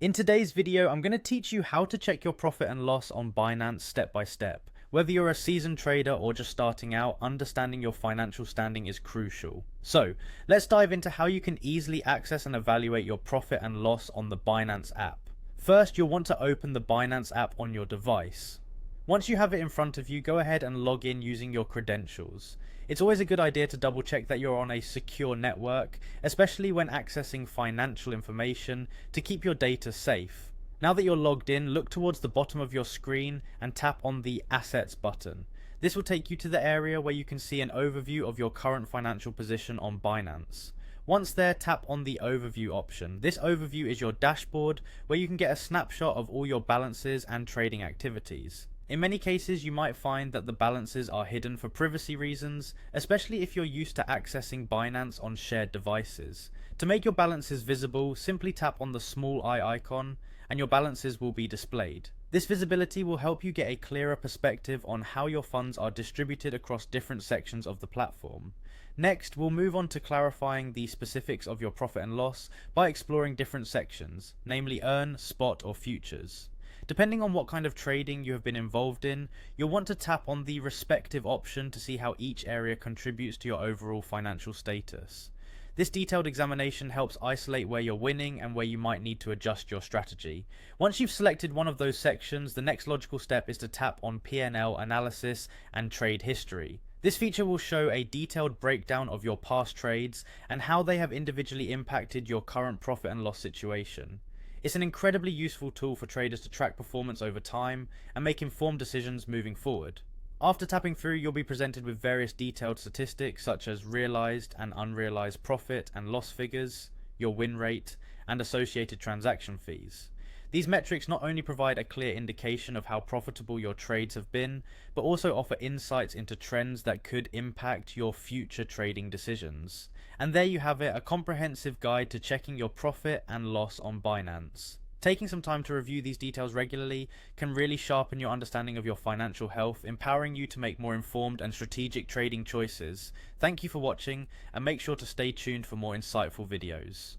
In today's video, I'm going to teach you how to check your profit and loss on Binance step by step. Whether you're a seasoned trader or just starting out, understanding your financial standing is crucial. So, let's dive into how you can easily access and evaluate your profit and loss on the Binance app. First, you'll want to open the Binance app on your device. Once you have it in front of you, go ahead and log in using your credentials. It's always a good idea to double check that you're on a secure network, especially when accessing financial information, to keep your data safe. Now that you're logged in, look towards the bottom of your screen and tap on the Assets button. This will take you to the area where you can see an overview of your current financial position on Binance. Once there, tap on the Overview option. This overview is your dashboard where you can get a snapshot of all your balances and trading activities. In many cases, you might find that the balances are hidden for privacy reasons, especially if you're used to accessing Binance on shared devices. To make your balances visible, simply tap on the small eye icon and your balances will be displayed. This visibility will help you get a clearer perspective on how your funds are distributed across different sections of the platform. Next, we'll move on to clarifying the specifics of your profit and loss by exploring different sections, namely earn, spot, or futures. Depending on what kind of trading you have been involved in, you'll want to tap on the respective option to see how each area contributes to your overall financial status. This detailed examination helps isolate where you're winning and where you might need to adjust your strategy. Once you've selected one of those sections, the next logical step is to tap on P&L analysis and trade history. This feature will show a detailed breakdown of your past trades and how they have individually impacted your current profit and loss situation. It's an incredibly useful tool for traders to track performance over time and make informed decisions moving forward. After tapping through, you'll be presented with various detailed statistics such as realized and unrealized profit and loss figures, your win rate, and associated transaction fees. These metrics not only provide a clear indication of how profitable your trades have been, but also offer insights into trends that could impact your future trading decisions. And there you have it, a comprehensive guide to checking your profit and loss on Binance. Taking some time to review these details regularly can really sharpen your understanding of your financial health, empowering you to make more informed and strategic trading choices. Thank you for watching, and make sure to stay tuned for more insightful videos.